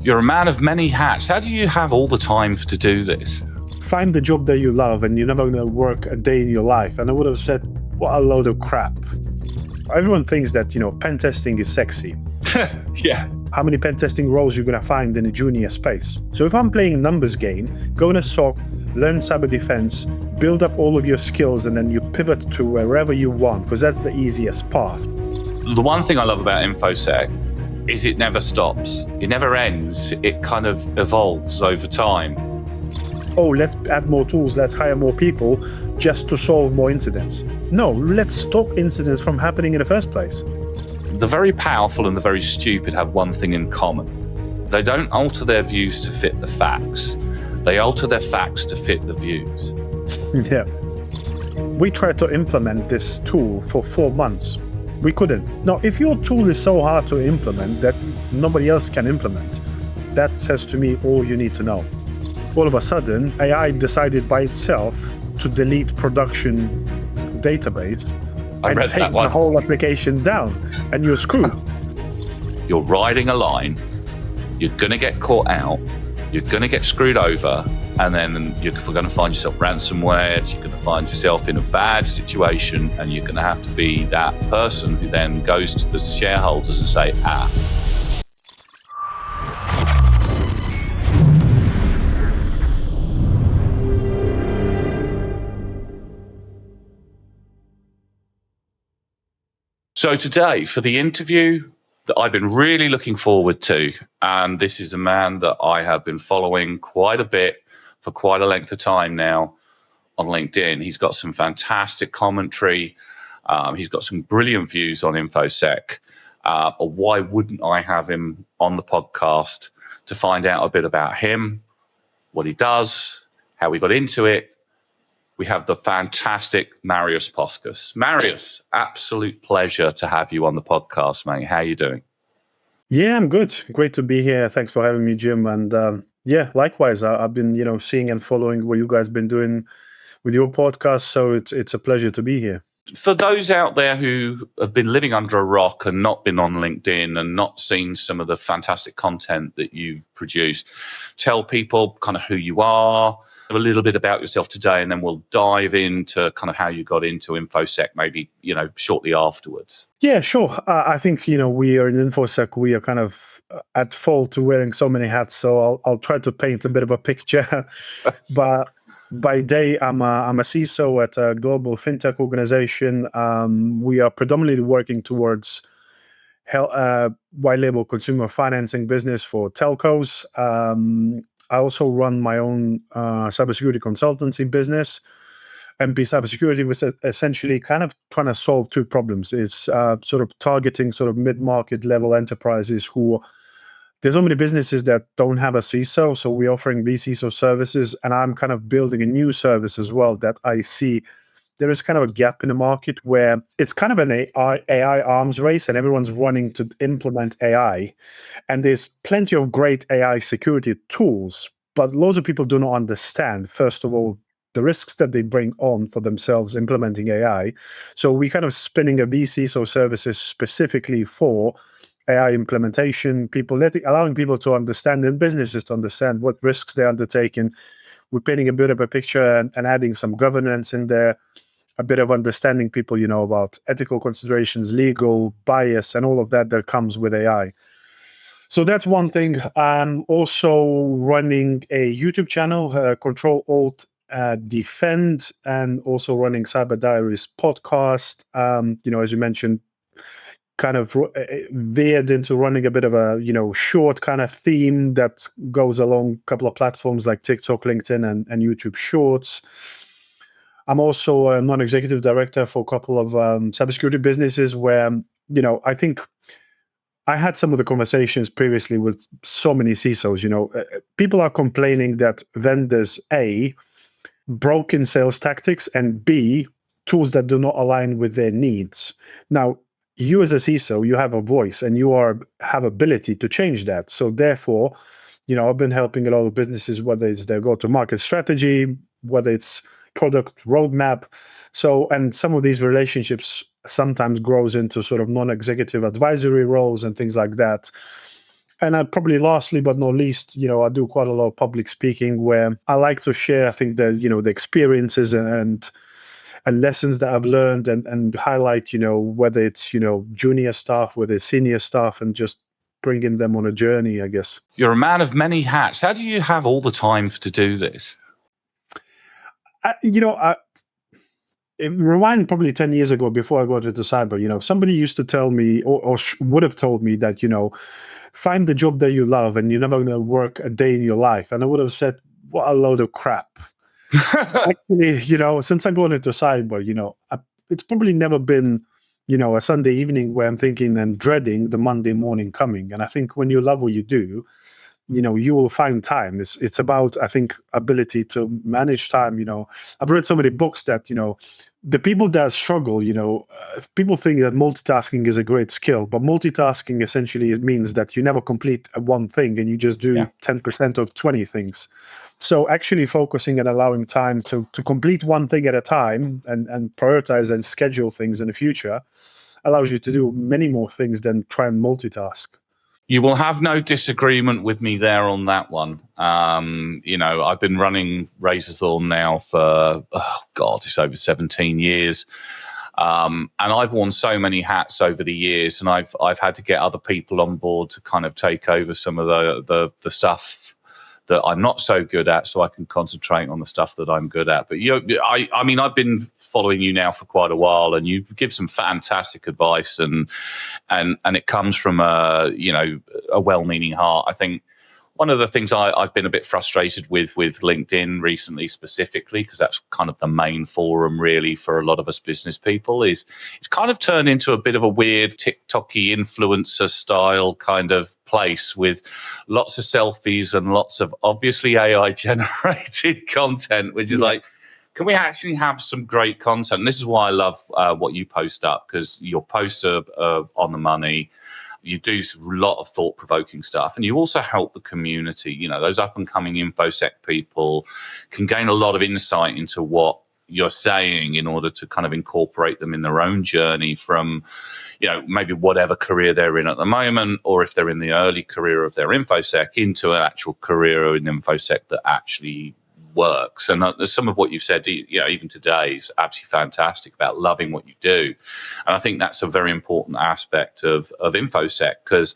You're a man of many hats. How do you have all the time to do this? Find the job that you love and you're never going to work a day in your life. And I would have said, what a load of crap. Everyone thinks that, pen testing is sexy. Yeah. How many pen testing roles you're going to find in a junior space? So if I'm playing a numbers game, go in a SOC, learn cyber defense, build up all of your skills, and then you pivot to wherever you want, because that's the easiest path. The one thing I love about InfoSec is it never stops. It never ends. It kind of evolves over time. Oh, let's add more tools, let's hire more people just to solve more incidents. No, let's stop incidents from happening in the first place. The very powerful and the very stupid have one thing in common. They don't alter their views to fit the facts. They alter their facts to fit the views. Yeah. We tried to implement this tool for 4 months. We couldn't. Now, if your tool is so hard to implement that nobody else can implement, that says to me all you need to know. All of a sudden, AI decided by itself to delete production database and take the whole application down, and you're screwed. You're riding a line, you're going to get caught out, you're going to get screwed over, and then you're going to find yourself ransomware, you're going to find yourself in a bad situation, and you're going to have to be that person who then goes to the shareholders and say, So today, for the interview that I've been really looking forward to, and this is a man that I have been following quite a bit for quite a length of time now on LinkedIn. He's got some fantastic commentary. He's got some brilliant views on InfoSec. Why wouldn't I have him on the podcast to find out a bit about him, what he does, how he got into it? We have the fantastic Marius Poskus. Marius, absolute pleasure to have you on the podcast, mate. How are you doing? Yeah, I'm good. Great to be here. Thanks for having me, Jim. And likewise, I've been, seeing and following what you guys been doing with your podcast. So it's a pleasure to be here. For those out there who have been living under a rock and not been on LinkedIn and not seen some of the fantastic content that you've produced, tell people kind of who you are, a little bit about yourself today, and then we'll dive into kind of how you got into InfoSec, maybe, shortly afterwards. Yeah, sure. I think, we are in InfoSec, we are kind of at fault to wearing so many hats. So I'll try to paint a bit of a picture. But by day, I'm a CISO at a global fintech organization. We are predominantly working towards white label consumer financing business for telcos. I also run my own cybersecurity consultancy business. MP Cybersecurity was essentially kind of trying to solve two problems. It's sort of targeting sort of mid-market level enterprises who, there's so many businesses that don't have a CISO, so we're offering these CISO services, and I'm kind of building a new service as well that I see there is kind of a gap in the market where it's kind of an AI arms race and everyone's running to implement AI. And there's plenty of great AI security tools, but loads of people do not understand, first of all, the risks that they bring on for themselves implementing AI. So we kind of spinning a vCISO services specifically for AI implementation, allowing people to understand and businesses to understand what risks they're undertaking. We're painting a bit of a picture and adding some governance in there, a bit of understanding people, about ethical considerations, legal bias, and all of that comes with AI. So that's one thing. I'm also running a YouTube channel, Control Alt Defend, and also running Cyber Diaries podcast. As you mentioned, kind of veered into running a bit of a, short kind of theme that goes along a couple of platforms like TikTok, LinkedIn, and YouTube Shorts. I'm also a non-executive director for a couple of cybersecurity businesses where, I think I had some of the conversations previously with so many CISOs. People are complaining that vendors, A, broken sales tactics, and B, tools that do not align with their needs. Now, you as a CISO, you have a voice and you have ability to change that. So therefore, I've been helping a lot of businesses, whether it's their go-to-market strategy, whether it's product roadmap. So, and some of these relationships sometimes grows into sort of non-executive advisory roles and things like that. And probably lastly but not least, I do quite a lot of public speaking where I like to share, I think, the experiences and lessons that I've learned and highlight, whether it's, junior staff, whether it's senior staff, and just bringing them on a journey, I guess. You're a man of many hats. How do you have all the time to do this? Rewind probably 10 years ago before I got into cyber, somebody used to tell me or would have told me that, find the job that you love and you're never going to work a day in your life. And I would have said, what a load of crap. Actually, since I got into cyber, it's probably never been, a Sunday evening where I'm thinking and dreading the Monday morning coming. And I think when you love what you do, you will find time. It's about, I think, ability to manage time. I've read so many books that, the people that struggle, people think that multitasking is a great skill, but multitasking essentially it means that you never complete one thing and you just do 10% of 20 things. So actually focusing and allowing time to complete one thing at a time and prioritize and schedule things in the future allows you to do many more things than try and multitask. You will have no disagreement with me there on that one. I've been running Razorwire now for, it's over 17 years. And I've worn so many hats over the years, and I've had to get other people on board to kind of take over some of the stuff that I'm not so good at, so I can concentrate on the stuff that I'm good at. But I've been following you now for quite a while, and you give some fantastic advice, and it comes from a well-meaning heart. I think one of the things I've been a bit frustrated with LinkedIn recently, specifically, because that's kind of the main forum really for a lot of us business people, is it's kind of turned into a bit of a weird TikTok-y influencer style kind of place with lots of selfies and lots of obviously AI generated content, which is like, can we actually have some great content? And this is why I love what you post up, because your posts are on the money. You do a lot of thought-provoking stuff, and you also help the community. Those up-and-coming InfoSec people can gain a lot of insight into what you're saying in order to kind of incorporate them in their own journey from, maybe whatever career they're in at the moment, or if they're in the early career of their InfoSec, into an actual career in InfoSec that actually works. And some of what you've said, even today, is absolutely fantastic about loving what you do. And I think that's a very important aspect of InfoSec, because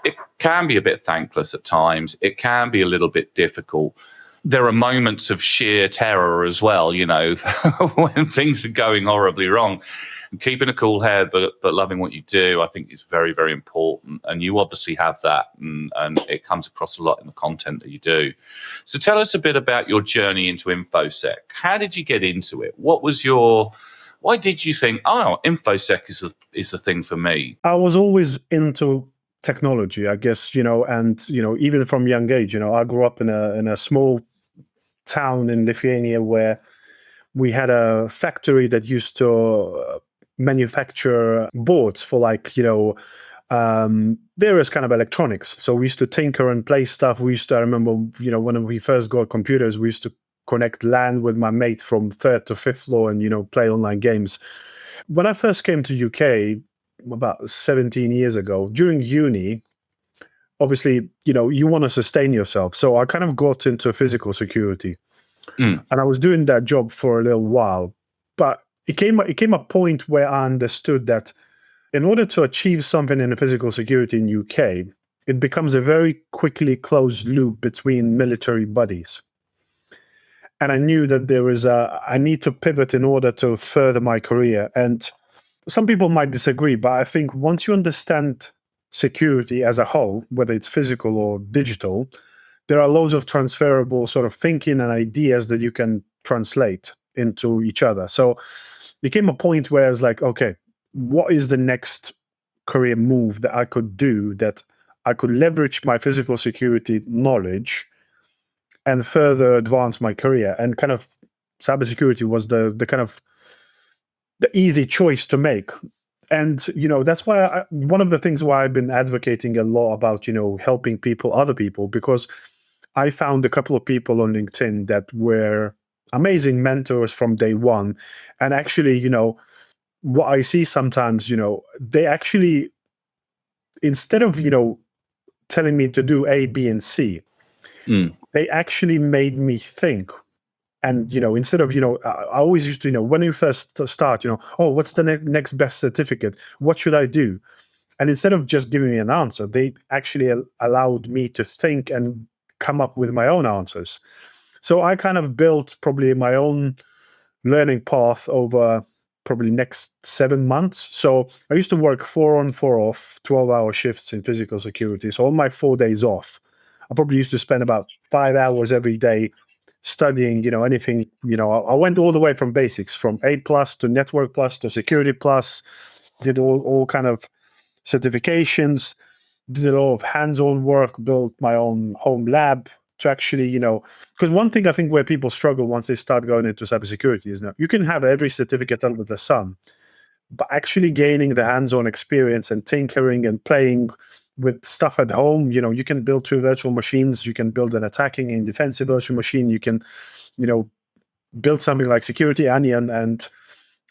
it can be a bit thankless at times. It can be a little bit difficult. There are moments of sheer terror as well, when things are going horribly wrong. And keeping a cool head, but loving what you do, I think is very, very important. And you obviously have that, and it comes across a lot in the content that you do. So tell us a bit about your journey into InfoSec. How did you get into it? Why did you think, InfoSec is the thing for me? I was always into technology, I guess, and, even from a young age, I grew up in a small town in Lithuania where we had a factory that used to manufacture boards for various kind of electronics. So we used to tinker and play stuff. I remember, when we first got computers, we used to connect LAN with my mate from 3rd to 5th floor and, play online games. When I first came to UK about 17 years ago, during uni, obviously, you want to sustain yourself. So I kind of got into physical security. And I was doing that job for a little while. But it came a point where I understood that in order to achieve something in physical security in UK, it becomes a very quickly closed loop between military bodies. And I knew that I need to pivot in order to further my career. And some people might disagree, but I think once you understand security as a whole, whether it's physical or digital, there are loads of transferable sort of thinking and ideas that you can translate into each other. So there came a point where I was like, okay, what is the next career move that I could do that I could leverage my physical security knowledge and further advance my career? And kind of cybersecurity was the kind of the easy choice to make. And, that's why one of the things why I've been advocating a lot about, helping other people, because I found a couple of people on LinkedIn that were amazing mentors from day one. And actually, what I see sometimes, they actually, instead of, telling me to do A, B, and C. They actually made me think. And, instead of, I always used to, when you first start, oh, what's the next best certificate? What should I do? And instead of just giving me an answer, they actually allowed me to think and come up with my own answers. So I kind of built probably my own learning path over probably next 7 months. So I used to work 4 on, 4 off, 12-hour shifts in physical security. So on my 4 days off, I probably used to spend about 5 hours every day studying, anything. I went all the way from basics, from 8+ to Network Plus to Security Plus, did all kind of certifications, did a lot of hands-on work, built my own home lab to actually, because one thing I think where people struggle once they start going into cybersecurity is now you can have every certificate under the sun, but actually gaining the hands-on experience and tinkering and playing with stuff at home, you can build 2 virtual machines, you can build an attacking and defensive virtual machine, you can, build something like Security Onion and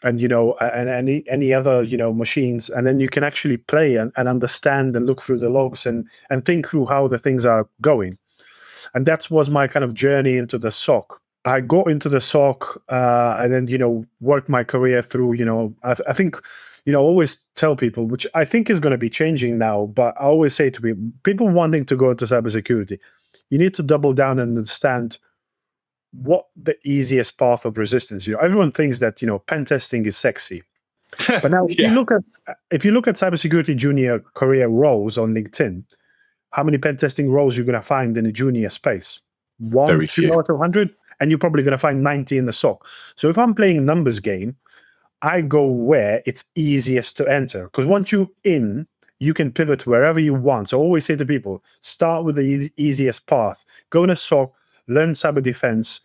any other, machines, and then you can actually play and understand and look through the logs and think through how the things are going. And that was my kind of journey into the SOC. I got into the SOC and then, worked my career through, I think, I always tell people, which I think is going to be changing now, but I always say to people wanting to go into cybersecurity, you need to double down and understand what the easiest path of resistance. Everyone thinks that, pen testing is sexy. But now if you look at cybersecurity junior career roles on LinkedIn, how many pen testing roles you're going to find in a junior space? 1, 2 out of 100, and you're probably going to find 90 in the SOC. So if I'm playing numbers game, I go where it's easiest to enter, because once you're in, you can pivot wherever you want. So I always say to people, start with the easiest path. Go in a SOC, learn cyber defense,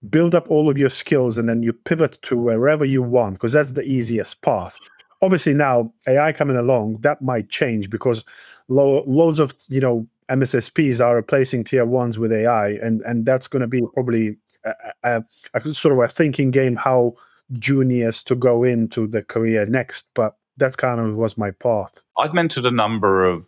build up all of your skills, and then you pivot to wherever you want, because that's the easiest path. Obviously now AI coming along, that might change, because loads of MSSPs are replacing tier 1s with AI, and that's going to be probably a sort of a thinking game how juniors to go into the career next. But that's kind of was my path. I've mentored a number of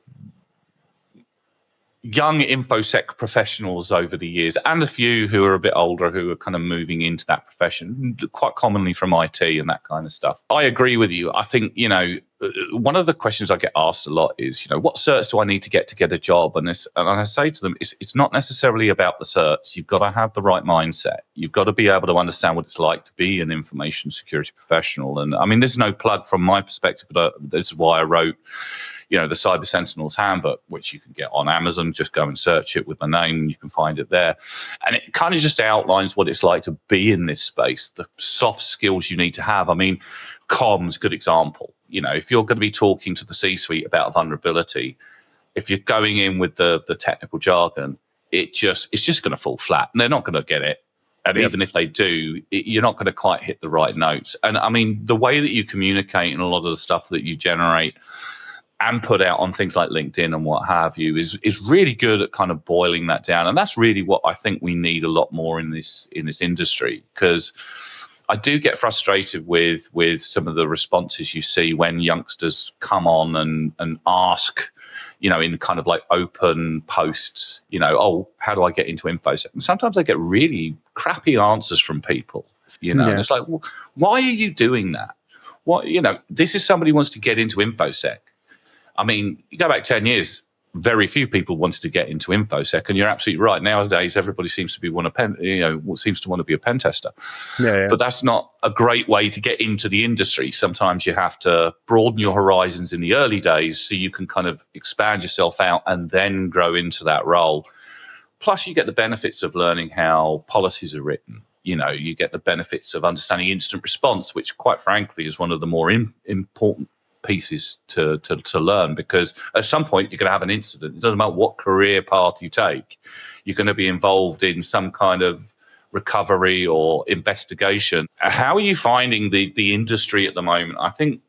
young InfoSec professionals over the years, and a few who are a bit older who are kind of moving into that profession, quite commonly from IT and that kind of stuff. I agree with you. I think, one of the questions I get asked a lot is, what certs do I need to get a job? And I say to them, it's not necessarily about the certs. You've got to have the right mindset. You've got to be able to understand what it's like to be an information security professional. And I mean, there's no plug from my perspective, but this is why I wrote the Cyber Sentinels Handbook, which you can get on Amazon. Just go and search it with my name and you can find it there. And it kind of just outlines what it's like to be in this space, the soft skills you need to have. I mean, comms, good example. If you're going to be talking to the C-suite about vulnerability, if you're going in with the technical jargon, it's just going to fall flat and they're not going to get it. And even if they do, you're not going to quite hit the right notes. And I mean, the way that you communicate and a lot of the stuff that you generate and put out on things like LinkedIn and what have you is really good at kind of boiling that down. And that's really what I think we need a lot more in this industry, because I do get frustrated with some of the responses you see when youngsters come on and ask, in kind of like open posts, oh, how do I get into InfoSec? And sometimes I get really crappy answers from people, and it's like, well, why are you doing that? What, this is somebody who wants to get into InfoSec. I mean, you go back 10 years, very few people wanted to get into InfoSec, and you're absolutely right. Nowadays, everybody seems to want to be a pen tester. But that's not a great way to get into the industry. Sometimes you have to broaden your horizons in the early days so you can kind of expand yourself out and then grow into that role. Plus, you get the benefits of learning how policies are written. You get the benefits of understanding incident response, which, quite frankly, is one of the more important pieces to learn, because at some point you're going to have an incident. It doesn't matter what career path you take, you're going to be involved in some kind of recovery or investigation. How are you finding the industry at the moment? I think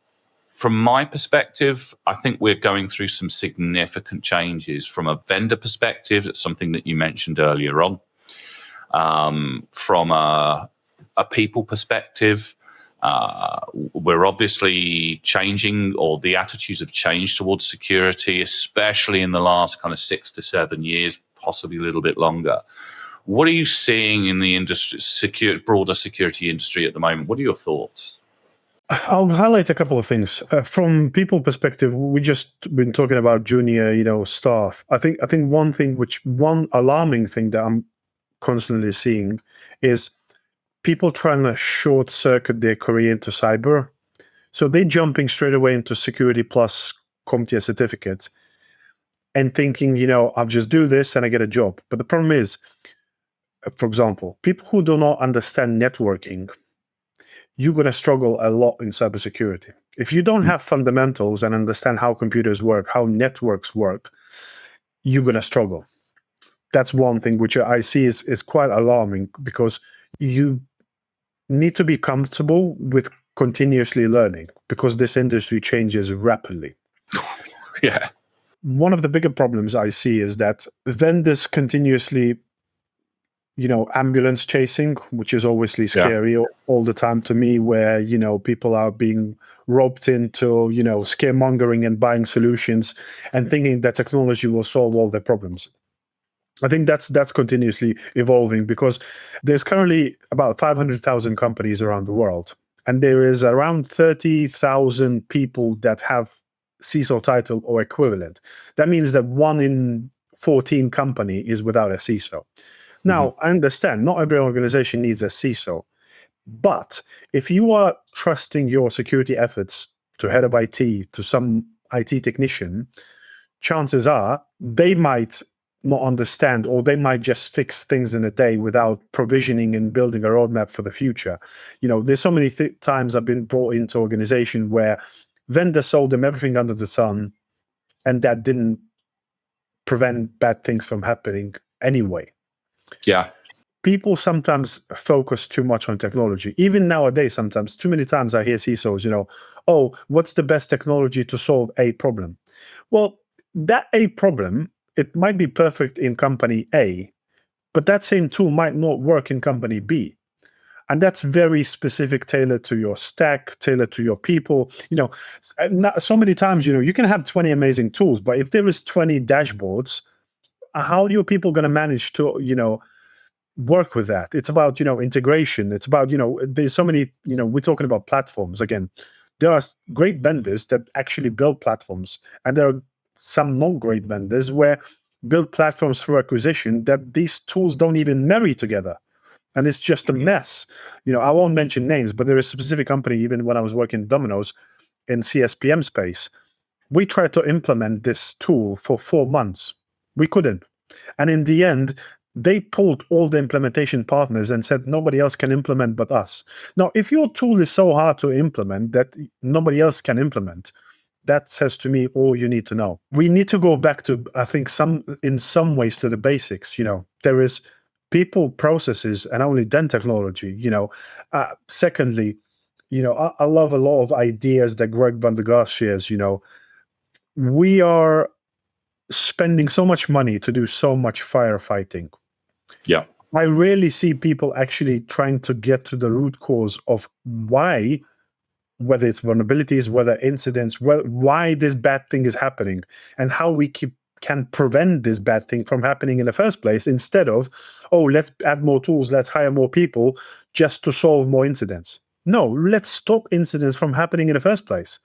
from my perspective, I think we're going through some significant changes. From a vendor perspective, it's something that you mentioned earlier on. From a people perspective, We're obviously changing, or the attitudes have changed towards security, especially in the last kind of 6 to 7 years, possibly a little bit longer. What are you seeing in the industry, broader security industry at the moment? What are your thoughts? I'll highlight a couple of things from people perspective. We just been talking about junior, staff. I think one alarming thing that I'm constantly seeing is people trying to short circuit their career into cyber. So they're jumping straight away into security plus CompTIA certificates and thinking, I'll just do this and I get a job. But the problem is, for example, people who do not understand networking, you're going to struggle a lot in cybersecurity. If you don't have fundamentals and understand how computers work, how networks work, you're going to struggle. That's one thing which I see is quite alarming, because you need to be comfortable with continuously learning, because this industry changes rapidly. Yeah. One of the bigger problems I see is that vendors continuously, ambulance chasing, which is obviously scary all the time to me, where, people are being roped into, scaremongering and buying solutions and thinking that technology will solve all their problems. I think that's continuously evolving, because there's currently about 500,000 companies around the world, and there is around 30,000 people that have CISO title or equivalent. That means that 1 in 14 company is without a CISO. Now, I understand not every organization needs a CISO, but if you are trusting your security efforts to head of IT, to some IT technician, chances are they might not understand, or they might just fix things in a day without provisioning and building a roadmap for the future. There's so many times I've been brought into organization where vendors sold them everything under the sun, and that didn't prevent bad things from happening anyway. Yeah. People sometimes focus too much on technology. Even nowadays, sometimes, too many times I hear CISOs, oh, what's the best technology to solve a problem? Well, that a problem, it might be perfect in company A, but that same tool might not work in company B. And that's very specific, tailored to your stack, tailored to your people. So many times, you can have 20 amazing tools, but if there is 20 dashboards, how are your people going to manage to, work with that? It's about, integration. It's about, there's so many, we're talking about platforms. Again, there are great vendors that actually build platforms, and there are some non-great vendors where build platforms for acquisition that these tools don't even marry together. And it's just a mess. I won't mention names, but there is a specific company, even when I was working at Domino's in CSPM space, we tried to implement this tool for 4 months. We couldn't. And in the end, they pulled all the implementation partners and said, nobody else can implement but us. Now, if your tool is so hard to implement that nobody else can implement, that says to me all you need to know. We need to go back to, I think, in some ways to the basics. There is people, processes, and only then technology. Secondly, I love a lot of ideas that Greg van der Gaas shares. We are spending so much money to do so much firefighting. Yeah. I rarely see people actually trying to get to the root cause of why, whether it's vulnerabilities, whether incidents, why this bad thing is happening, and how we can prevent this bad thing from happening in the first place, instead of, oh, let's add more tools, let's hire more people just to solve more incidents. No, let's stop incidents from happening in the first place.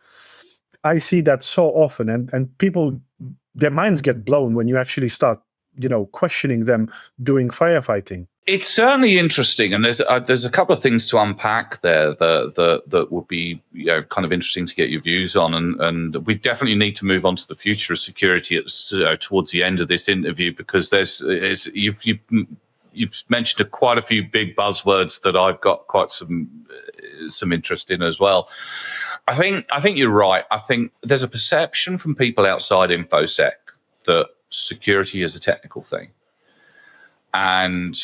I see that so often, and people, their minds get blown when you actually start, questioning them doing firefighting. It's certainly interesting, and there's a couple of things to unpack there that would be kind of interesting to get your views on, and we definitely need to move on to the future of security towards the end of this interview, because you've mentioned quite a few big buzzwords that I've got quite some interest in as well. I think you're right. I think there's a perception from people outside InfoSec that security is a technical thing, and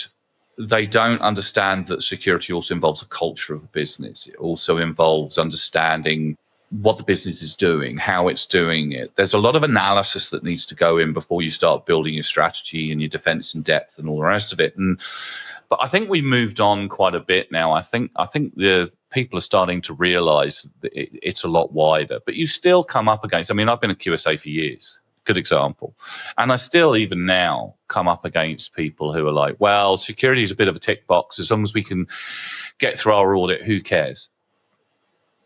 they don't understand that security also involves a culture of a business. It also involves understanding what the business is doing, how it's doing it. There's a lot of analysis that needs to go in before you start building your strategy and your defense in depth and all the rest of it. But I think we've moved on quite a bit now. I think people are starting to realize that it's a lot wider. But you still come up against, I mean, I've been a QSA for years, good example. And I still, even now, come up against people who are like, well, security is a bit of a tick box. As long as we can get through our audit, who cares?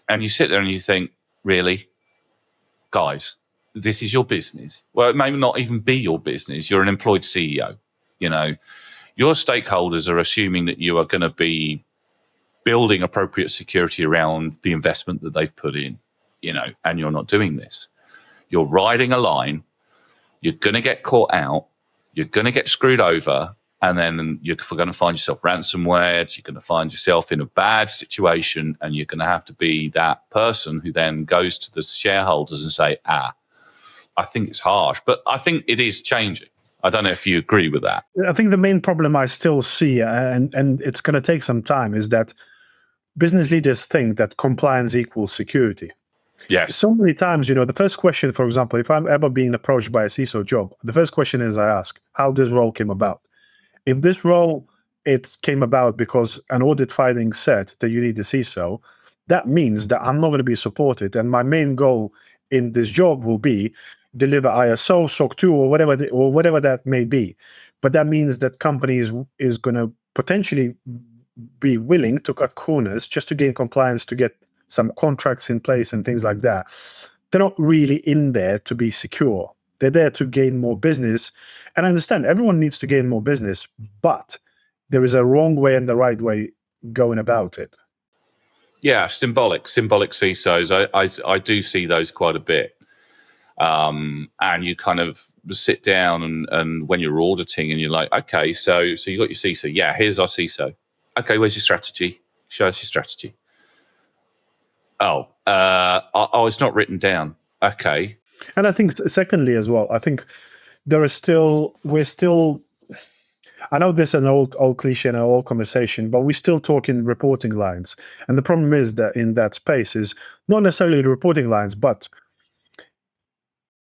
And you sit there and you think, really? Guys, this is your business. Well, it may not even be your business. You're an employed CEO. You know, your stakeholders are assuming that you are going to be building appropriate security around the investment that they've put in, you know, and you're not doing this. You're riding a line. You're going to get caught out. You're going to get screwed over. And then you're going to find yourself ransomware. You're going to find yourself in a bad situation. And you're going to have to be that person who then goes to the shareholders and say, I think it's harsh. But I think it is changing. I don't know if you agree with that. I think the main problem I still see, and it's going to take some time, is that business leaders think that compliance equals security. Yes. So many times, the first question, for example, if I'm ever being approached by a CISO job, the first question is I ask how this role came about. If this role, it came about because an audit finding said that you need a CISO, that means that I'm not going to be supported. And my main goal in this job will be deliver ISO, SOC 2, or whatever that may be. But that means that companies is going to potentially be willing to cut corners just to gain compliance, to get some contracts in place and things like that. They're not really in there to be secure. They're there to gain more business. And I understand everyone needs to gain more business, but there is a wrong way and the right way going about it. Yeah, symbolic CISOs. I do see those quite a bit. And you kind of sit down and when you're auditing and you're like, okay, so you got your CISO. Yeah, here's our CISO. Okay, where's your strategy? Show us your strategy. Oh, it's not written down. Okay. And I think secondly as well, I think we're still, I know this is an old cliche and an old conversation, but we still talk in reporting lines. And the problem is that in that space is not necessarily the reporting lines, but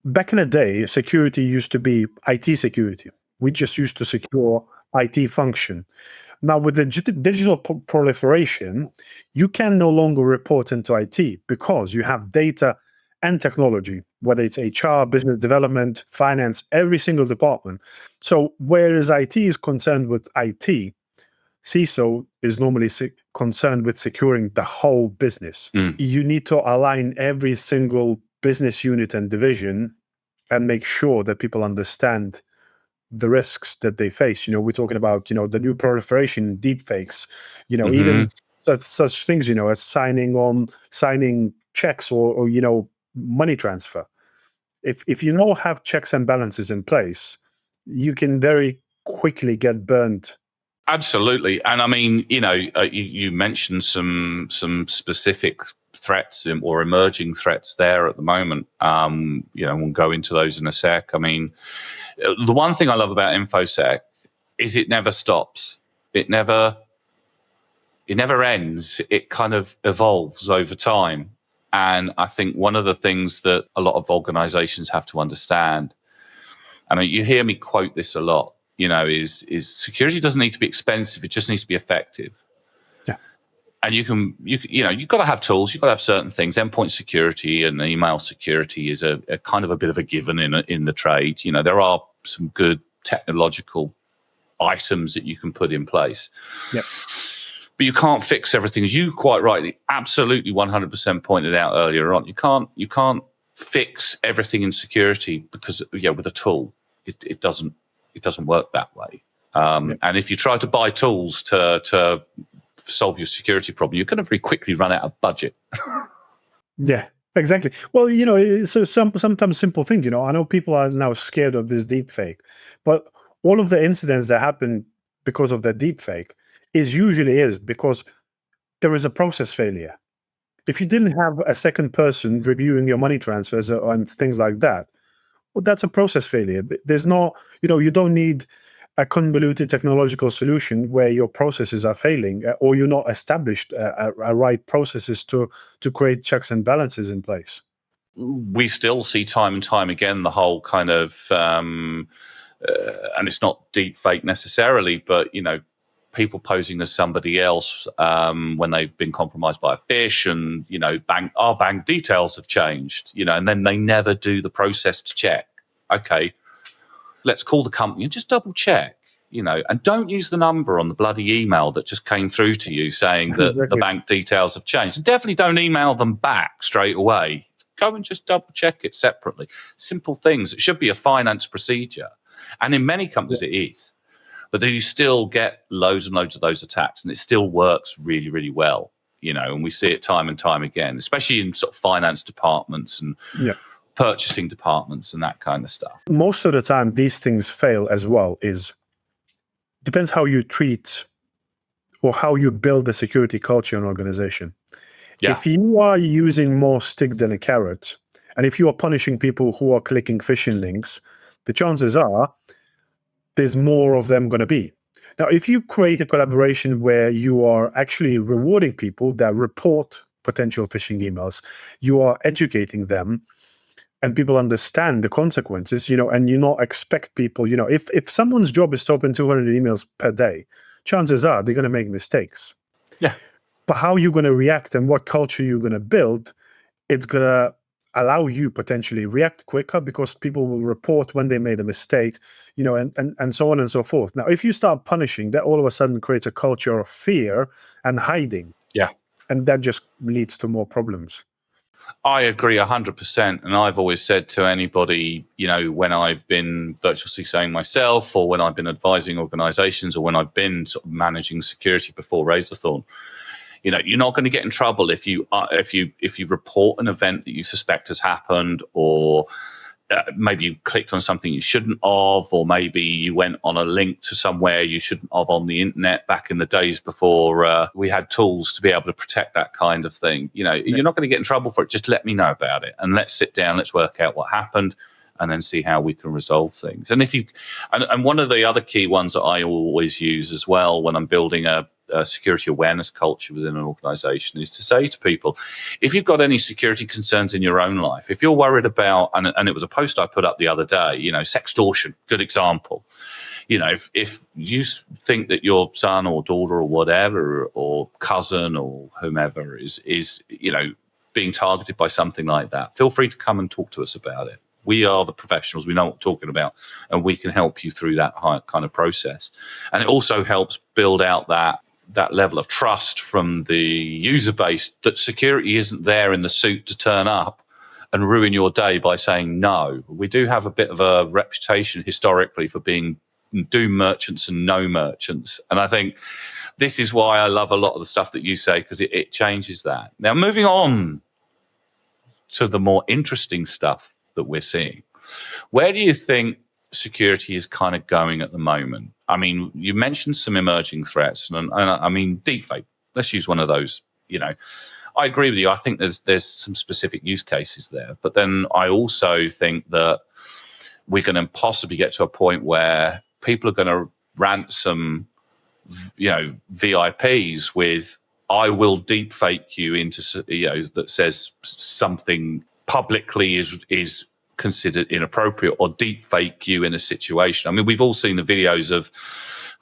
back in the day, security used to be IT security. We just used to secure IT function. Now, with the digital proliferation, you can no longer report into IT because you have data and technology, whether it's HR, business development, finance, every single department. So whereas IT is concerned with IT, CISO is normally concerned with securing the whole business. You need to align every single business unit and division and make sure that people understand the risks that they face. We're talking about, the new proliferation, deepfakes, even such things, as signing checks or money transfer. If you don't have checks and balances in place, you can very quickly get burned. Absolutely. And I mean, you mentioned some specific threats or emerging threats there at the moment. We'll go into those in a sec. I mean, the one thing I love about InfoSec is it never stops. It never ends. It kind of evolves over time. And I think one of the things that a lot of organizations have to understand, and you hear me quote this a lot, is security doesn't need to be expensive. It just needs to be effective. Yeah. And you've got to have tools. You've got to have certain things. Endpoint security and email security is a kind of a bit of a given in the trade. There are some good technological items that you can put in place. Yep. But you can't fix everything, as you quite rightly, absolutely 100% pointed out earlier on. You can't fix everything in security because with a tool, it doesn't work that way. And if you try to buy tools to solve your security problem, you're going to very quickly run out of budget. Yeah, exactly. Well, so sometimes simple thing. I know people are now scared of this deep fake, but all of the incidents that happen because of that deep fake is because there is a process failure. If you didn't have a second person reviewing your money transfers and things like that, well, that's a process failure. There's no, you don't need a convoluted technological solution where your processes are failing or you're not established a right processes to create checks and balances in place. We still see time and time again the whole kind of, and it's not deep fake necessarily, but, people posing as somebody else when they've been compromised by a phish, and our bank details have changed, and then they never do the process to check. Okay, let's call the company and just double check, and don't use the number on the bloody email that just came through to you saying that the bank details have changed. And definitely don't email them back straight away. Go and just double check it separately. Simple things. It should be a finance procedure. And in many companies it is. But then you still get loads and loads of those attacks, and it still works really, really well, and we see it time and time again, especially in sort of finance departments and purchasing departments and that kind of stuff. Most of the time, these things fail as well. Depends how you treat or how you build a security culture in an organization. Yeah. If you are using more stick than a carrot, and if you are punishing people who are clicking phishing links, the chances are there's more of them going to be. Now, if you create a collaboration where you are actually rewarding people that report potential phishing emails, you are educating them, and people understand the consequences, and you not expect people, if someone's job is to open 200 emails per day, chances are they're going to make mistakes. Yeah. But how you're going to react and what culture you're going to build, it's going to allow you potentially react quicker because people will report when they made a mistake, and so on and so forth. Now, if you start punishing, that all of a sudden creates a culture of fear and hiding. Yeah. And that just leads to more problems. I agree 100%. And I've always said to anybody, when I've been virtual CISOing myself, or when I've been advising organizations, or when I've been sort of managing security before Razorthorn, you're not going to get in trouble if you report an event that you suspect has happened, or maybe you clicked on something you shouldn't have, or maybe you went on a link to somewhere you shouldn't have on the internet back in the days before we had tools to be able to protect that kind of thing. You're not going to get in trouble for it. Just let me know about it, and let's sit down, let's work out what happened, and then see how we can resolve things. And and one of the other key ones that I always use as well when I'm building a security awareness culture within an organization is to say to people, if you've got any security concerns in your own life, if you're worried about, and it was a post I put up the other day, sextortion, good example. If you think that your son or daughter or whatever, or cousin or whomever is being targeted by something like that, feel free to come and talk to us about it. We are the professionals. We know what we're talking about, and we can help you through that kind of process. And it also helps build out that level of trust from the user base that security isn't there in the suit to turn up and ruin your day by saying no. We do have a bit of a reputation historically for being do merchants and no merchants. And I think this is why I love a lot of the stuff that you say, because it changes that. Now, moving on to the more interesting stuff that we're seeing, where do you think security is kind of going at the moment? I mean, you mentioned some emerging threats, and I mean, deepfake. Let's use one of those. I agree with you. I think there's some specific use cases there, but then I also think that we're going to possibly get to a point where people are going to ransom, VIPs with, I will deepfake you into, that says something publicly is considered inappropriate, or deepfake you in a situation. I mean, we've all seen the videos of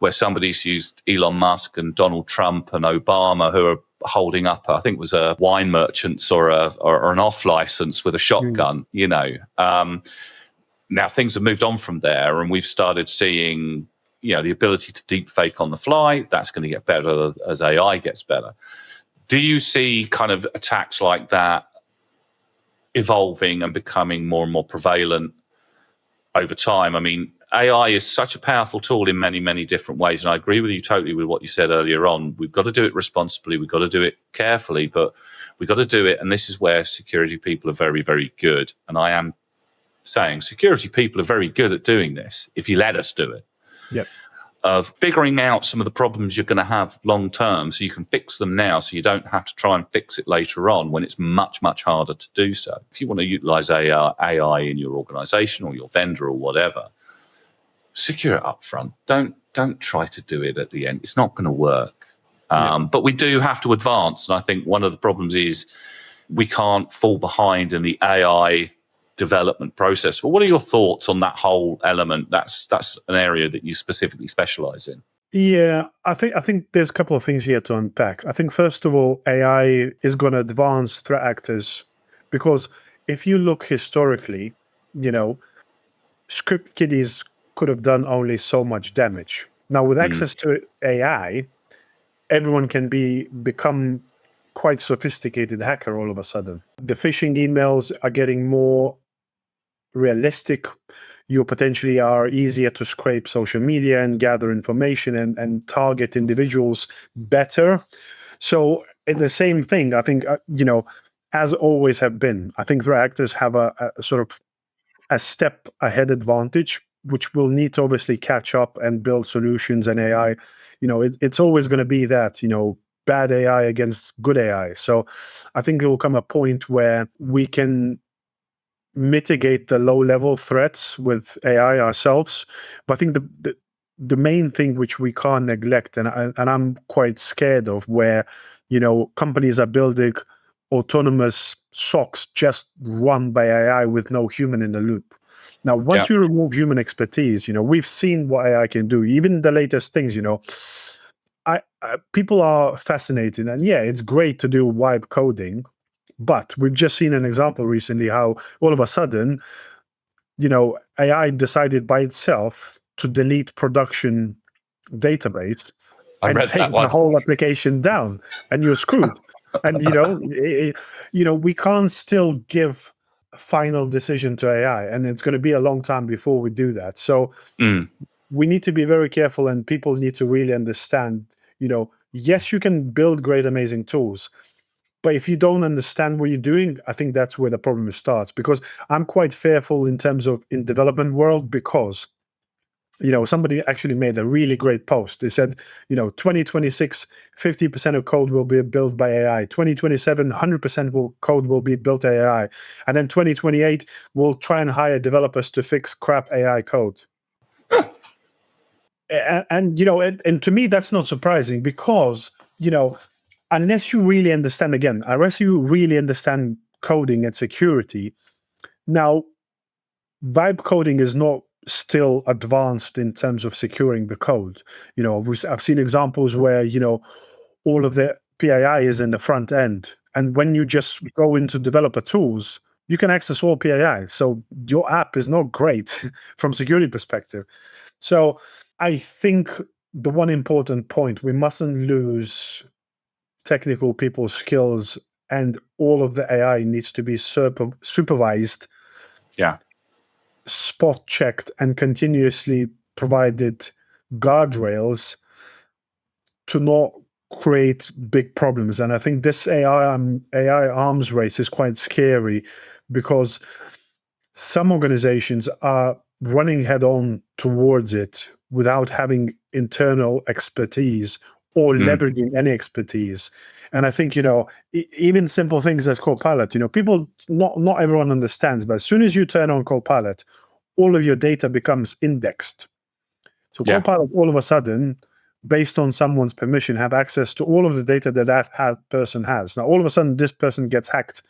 where somebody's used Elon Musk and Donald Trump and Obama, who are holding up, I think it was a wine merchants or an off license with a shotgun. Now things have moved on from there, and we've started seeing, the ability to deepfake on the fly. That's going to get better as AI gets better. Do you see kind of attacks like that evolving and becoming more and more prevalent over time? I mean, AI is such a powerful tool in many, many different ways. And I agree with you totally with what you said earlier on. We've got to do it responsibly. We've got to do it carefully, but we've got to do it. And this is where security people are very, very good. And I am saying security people are very good at doing this if you let us do it. Yep. Of figuring out some of the problems you're going to have long term, so you can fix them now, so you don't have to try and fix it later on when it's much, much harder to do so. If you want to utilize AI in your organization or your vendor or whatever, secure it up front. Don't try to do it at the end. It's not going to work. But we do have to advance. And I think one of the problems is we can't fall behind in the AI development process. Well, what are your thoughts on that whole element? That's an area that you specifically specialize in. Yeah, I think there's a couple of things here to unpack. I think first of all, AI is going to advance threat actors because if you look historically, you know, script kiddies could have done only so much damage. Now, with Mm, access to AI, everyone can become quite sophisticated hacker all of a sudden. The phishing emails are getting more realistic. You potentially are easier to scrape social media and gather information and target individuals better. So the same thing, I think, as always have been, I think threat actors have a sort of a step ahead advantage, which will need to obviously catch up and build solutions and AI. It's always going to be that, bad AI against good AI. So I think there will come a point where we can mitigate the low level threats with AI ourselves. But I think the main thing which we can't neglect, and I'm quite scared of, where companies are building autonomous SOCs just run by AI with no human in the loop. Now, yeah. once you remove human expertise, we've seen what AI can do. Even the latest things, people are fascinated, and yeah, it's great to do vibe coding, but we've just seen an example recently how all of a sudden, AI decided by itself to delete production database I and read that take the one. whole application down, and you're screwed. And we can't still give a final decision to AI, and it's going to be a long time before we do that. So Mm, we need to be very careful, and people need to really understand. Yes, you can build great, amazing tools, but if you don't understand what you're doing, I think that's where the problem starts. Because I'm quite fearful in terms of in development world, because somebody actually made a really great post. They said, 2026, 50% of code will be built by AI. 2027, 100% code will be built AI. And then 2028, we'll try and hire developers to fix crap AI code. And to me, that's not surprising, because, unless you really understand, again, unless you really understand coding and security, now, vibe coding is not still advanced in terms of securing the code. I've seen examples where, all of the PII is in the front end. And when you just go into developer tools, you can access all PII. So your app is not great from security perspective. So I think the one important point, we mustn't lose technical people's skills, and all of the AI needs to be supervised, yeah. spot checked, and continuously provided guardrails to not create big problems. And I think this AI arms race is quite scary, because some organizations are running head on towards it without having internal expertise or Mm, leveraging any expertise. And I think, even simple things as Copilot, people, not everyone understands, but as soon as you turn on Copilot, all of your data becomes indexed. So yeah. Copilot all of a sudden, based on someone's permission, have access to all of the data that person has. Now, all of a sudden, this person gets hacked.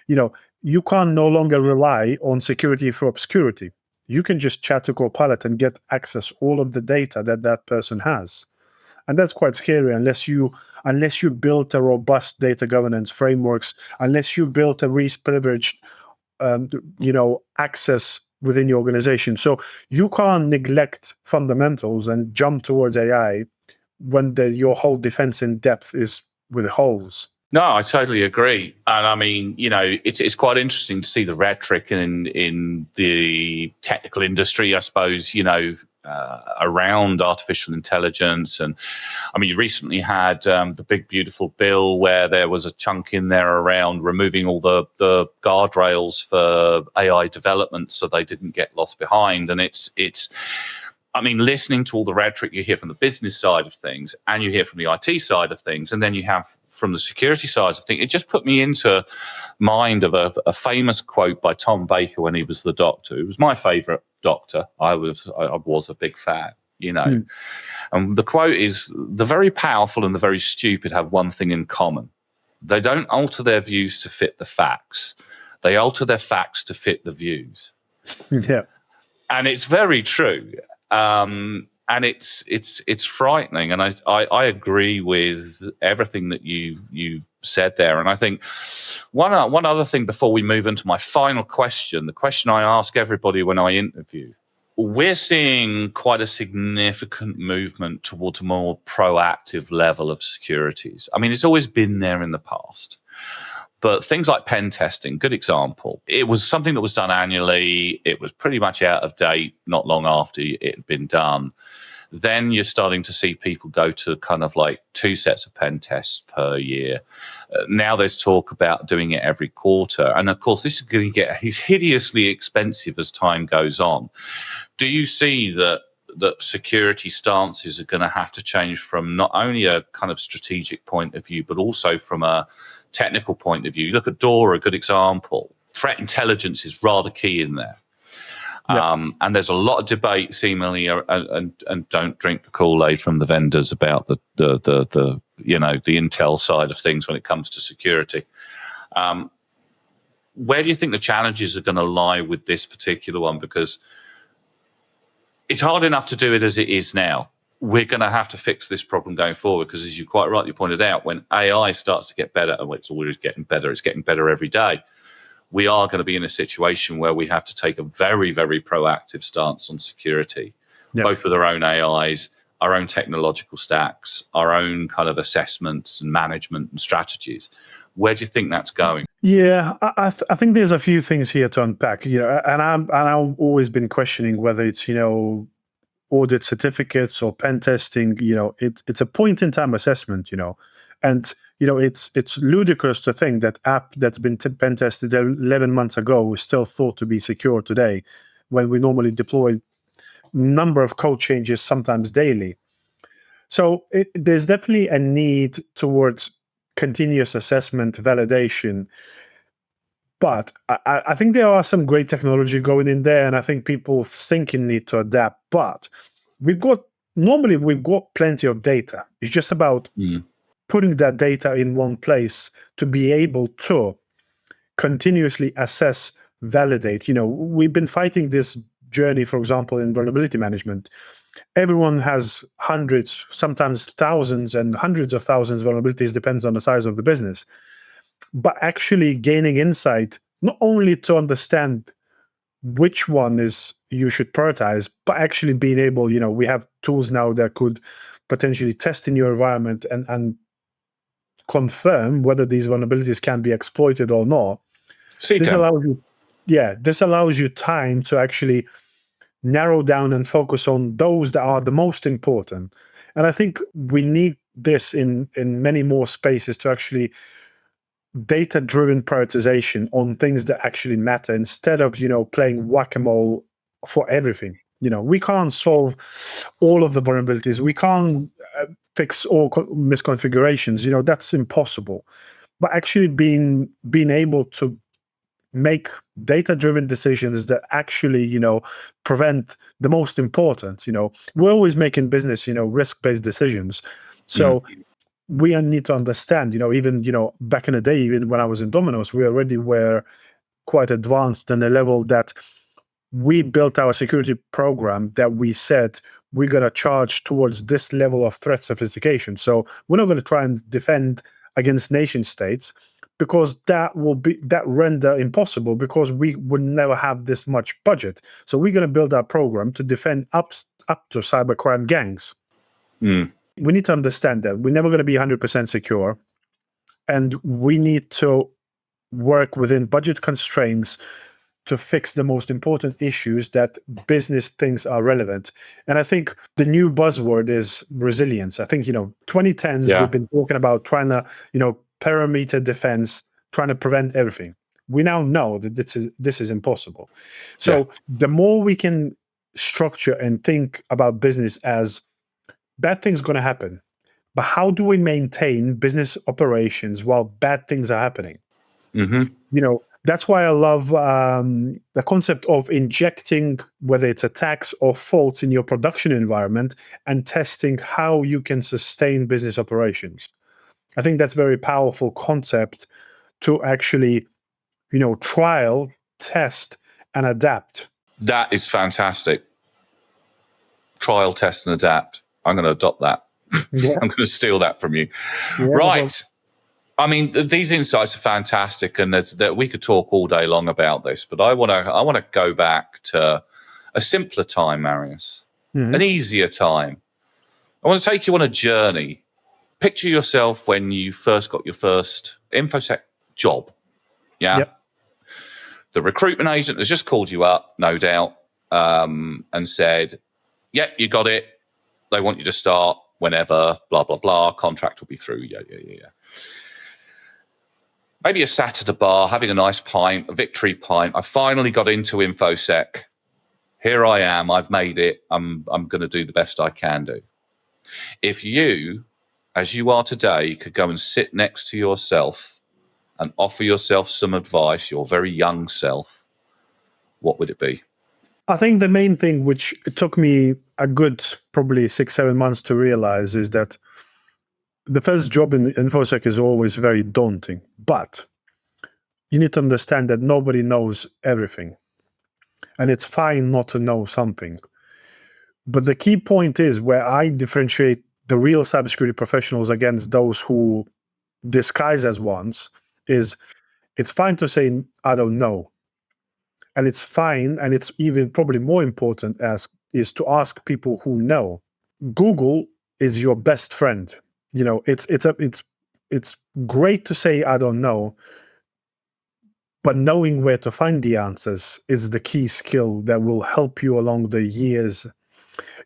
You can no longer rely on security for obscurity. You can just chat to Copilot and get access all of the data that person has. And that's quite scary, unless you built a robust data governance frameworks, unless you built a least privileged access within your organization. So you can't neglect fundamentals and jump towards AI when your whole defense in depth is with holes. No, I totally agree, and I mean, it's quite interesting to see the rhetoric in the technical industry, I suppose, around artificial intelligence. And I mean, you recently had the big beautiful bill where there was a chunk in there around removing all the guardrails for AI development, so they didn't get lost behind. And it's I mean, listening to all the rhetoric you hear from the business side of things, and you hear from the IT side of things, and then you have from the security side of things, it just put me into mind of a famous quote by Tom Baker when he was the Doctor. It was my favorite Doctor. I was a big fan. Hmm. And the quote is, "The very powerful and the very stupid have one thing in common. They don't alter their views to fit the facts. They alter their facts to fit the views." Yeah. And it's very true. and it's frightening. And I agree with everything that you've said there. And I think one other thing before we move into my final question, the question I ask everybody when I interview, we're seeing quite a significant movement towards a more proactive level of securities. I mean, it's always been there in the past. But things like pen testing, good example. It was something that was done annually. It was pretty much out of date not long after it had been done. Then you're starting to see people go to kind of like 2 sets of pen tests per year. Now there's talk about doing it every quarter. And of course, this is going to get hideously expensive as time goes on. Do you see that security stances are going to have to change from not only a kind of strategic point of view, but also from a technical point of view? You look at DORA, a good example. Threat intelligence is rather key in there. Yeah. And there's a lot of debate, seemingly, and don't drink the Kool-Aid from the vendors about the intel side of things when it comes to security. Where do you think the challenges are going to lie with this particular one? Because it's hard enough to do it as it is now. We're going to have to fix this problem going forward, because, as you quite rightly pointed out, when AI starts to get better, and it's always getting better, it's getting better every day, we are going to be in a situation where we have to take a very, very proactive stance on security, both with our own AIs, our own technological stacks, our own kind of assessments and management and strategies. Where do you think that's going? Yeah, I think there's a few things here to unpack. And I've always been questioning whether it's audit certificates or pen testing. It's a point in time assessment. And it's ludicrous to think that app that's been pen tested 11 months ago is still thought to be secure today, when we normally deploy number of code changes sometimes daily. So there's definitely a need towards continuous assessment, validation. But I think there are some great technology going in there, and I think people thinking need to adapt. But we've got plenty of data. It's just about putting that data in one place to be able to continuously assess, validate. We've been fighting this journey, for example, in vulnerability management. Everyone has hundreds, sometimes thousands and hundreds of thousands of vulnerabilities, depends on the size of the business. But actually gaining insight, not only to understand which one is you should prioritize, but actually being able, we have tools now that could potentially test in your environment and confirm whether these vulnerabilities can be exploited or not. This allows you time to actually narrow down and focus on those that are the most important. And I think we need this in many more spaces, to actually data-driven prioritization on things that actually matter, instead of playing whack-a-mole for everything. We can't solve all of the vulnerabilities. We can't fix all misconfigurations. That's impossible. But actually being able to make data-driven decisions that actually prevent the most important. We're always making business risk-based decisions. So we need to understand, even back in the day, even when I was in Domino's, we already were quite advanced in a level that we built our security program that we said we're going to charge towards this level of threat sophistication. So we're not going to try and defend against nation states, because that render impossible, because we would never have this much budget. So we're going to build our program to defend up to cybercrime gangs. We need to understand that we're never going to be 100% secure, and we need to work within budget constraints to fix the most important issues that business thinks are relevant. And I think the new buzzword is resilience. I think 2010s we've been talking about trying to perimeter defense, trying to prevent everything. We now know that this is impossible. So the more we can structure and think about business as bad things going to happen, but how do we maintain business operations while bad things are happening? That's why I love the concept of injecting, whether it's attacks or faults in your production environment, and testing how you can sustain business operations. I think that's a very powerful concept to actually, trial, test, and adapt. That is fantastic. trial, test, and adapt. I'm going to adopt that. Yeah. I'm going to steal that from you. Yeah, Right. I mean, these insights are fantastic, and that we could talk all day long about this. But I want to go back to a simpler time, Marius, an easier time. I want to take you on a journey. Picture yourself when you first got your first InfoSec job. Yeah. Yep. The recruitment agent has just called you up, no doubt, and said, "Yep, you got it. They want you to start whenever. Blah blah blah. Contract will be through." Yeah. Maybe you're sat at a bar having a nice pint, a victory pint. I finally got into InfoSec. Here I am. I've made it. I'm going to do the best I can do. If you, as you are today, could go and sit next to yourself and offer yourself some advice, your very young self, what would it be? I think the main thing, which it took me a good probably 6-7 months to realize, is that the first job in InfoSec is always very daunting, but you need to understand that nobody knows everything. And it's fine not to know something. But the key point is where I differentiate the real cybersecurity professionals against those who disguise as ones is it's fine to say, I don't know. And it's fine, and it's even probably more important is to ask people who know. Google is your best friend. You know, it's great to say I don't know, but knowing where to find the answers is the key skill that will help you along the years.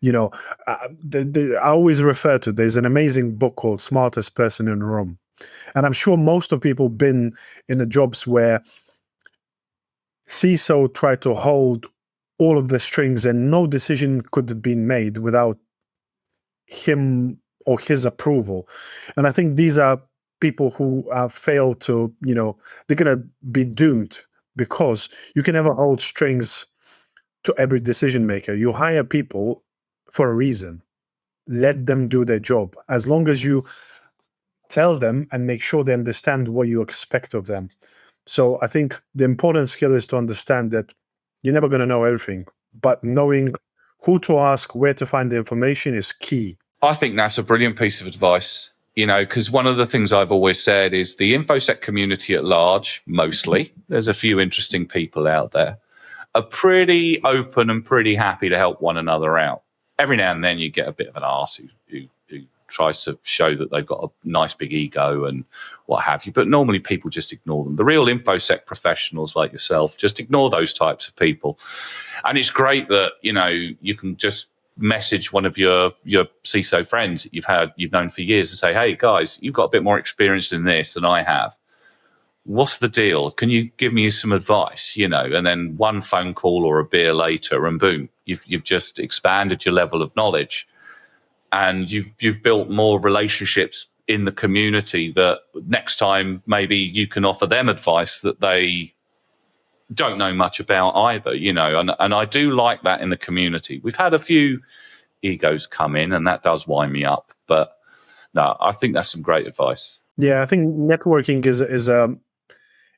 You know, I always refer to, there's an amazing book called Smartest Person in the Room. And I'm sure most of people been in the jobs where CISO tried to hold all of the strings and no decision could have been made without him or his approval. And I think these are people who have failed to, you know, they're going to be doomed because you can never hold strings to every decision maker. You hire people for a reason. Let them do their job. As long as you tell them and make sure they understand what you expect of them. So I think the important skill is to understand that you're never going to know everything, but knowing who to ask, where to find the information is key. I think that's a brilliant piece of advice, you know, because one of the things I've always said is the InfoSec community at large, mostly, there's a few interesting people out there, are pretty open and pretty happy to help one another out. Every now and then you get a bit of an arse who tries to show that they've got a nice big ego and what have you, but normally people just ignore them. The real InfoSec professionals like yourself, just ignore those types of people. And it's great that, you know, you can just message one of your CISO friends that you've known for years and say, hey guys, you've got a bit more experience in this than I have. What's the deal? Can you give me some advice? You know, and then one phone call or a beer later, and boom, you've just expanded your level of knowledge, and you've built more relationships in the community that next time maybe you can offer them advice that they don't know much about either, you know, and I do like that in the community. We've had a few egos come in and that does wind me up, but no, I think that's some great advice. Yeah, I think networking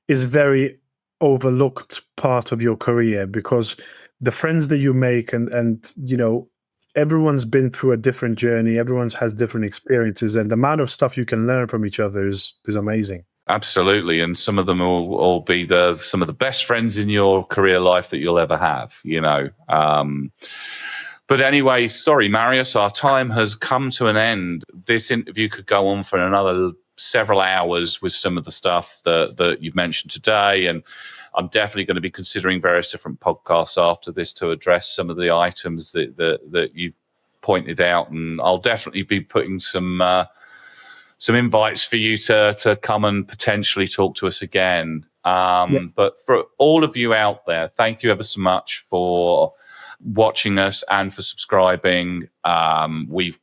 is very overlooked part of your career, because the friends that you make and you know, everyone's been through a different journey, everyone's has different experiences, and the amount of stuff you can learn from each other is amazing. Absolutely, and some of them will be some of the best friends in your career life that you'll ever have, you know. But anyway, sorry, Marius, our time has come to an end. This interview could go on for another several hours with some of the stuff that you've mentioned today, and I'm definitely going to be considering various different podcasts after this to address some of the items that you've pointed out, and I'll definitely be putting some invites for you to come and potentially talk to us again. But for all of you out there, thank you ever so much for watching us and for subscribing. We've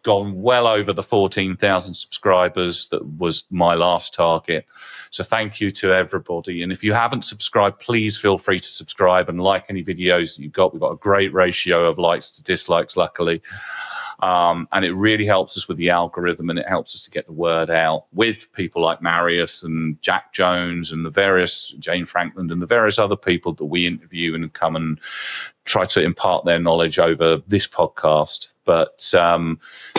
gone well over the 14,000 subscribers. That was my last target. So thank you to everybody. And if you haven't subscribed, please feel free to subscribe and like any videos that you've got. We've got a great ratio of likes to dislikes, luckily. And it really helps us with the algorithm, and it helps us to get the word out with people like Marius and Jack Jones and the various Jane Franklin and the various other people that we interview and come and try to impart their knowledge over this podcast. But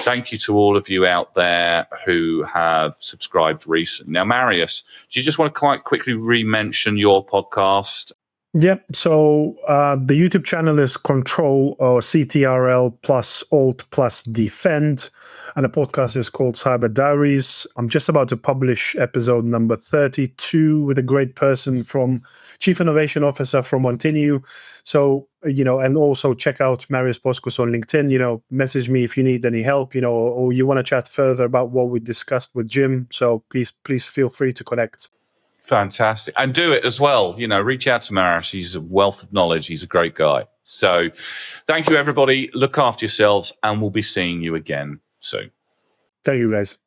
thank you to all of you out there who have subscribed recently. Now, Marius, do you just want to quite quickly re-mention your podcast? Yep. So the YouTube channel is Control, or CTRL plus Alt plus Defend, and the podcast is called Cyber Diaries. I'm just about to publish episode number 32 with a great person from Chief Innovation Officer from Montinu. So, and also check out Marius Poskus on LinkedIn. Message me if you need any help, or you want to chat further about what we discussed with Jim. So please feel free to connect. Fantastic. And do it as well. Reach out to Marius. He's a wealth of knowledge. He's a great guy. So thank you, everybody. Look after yourselves, and we'll be seeing you again soon. Thank you, guys.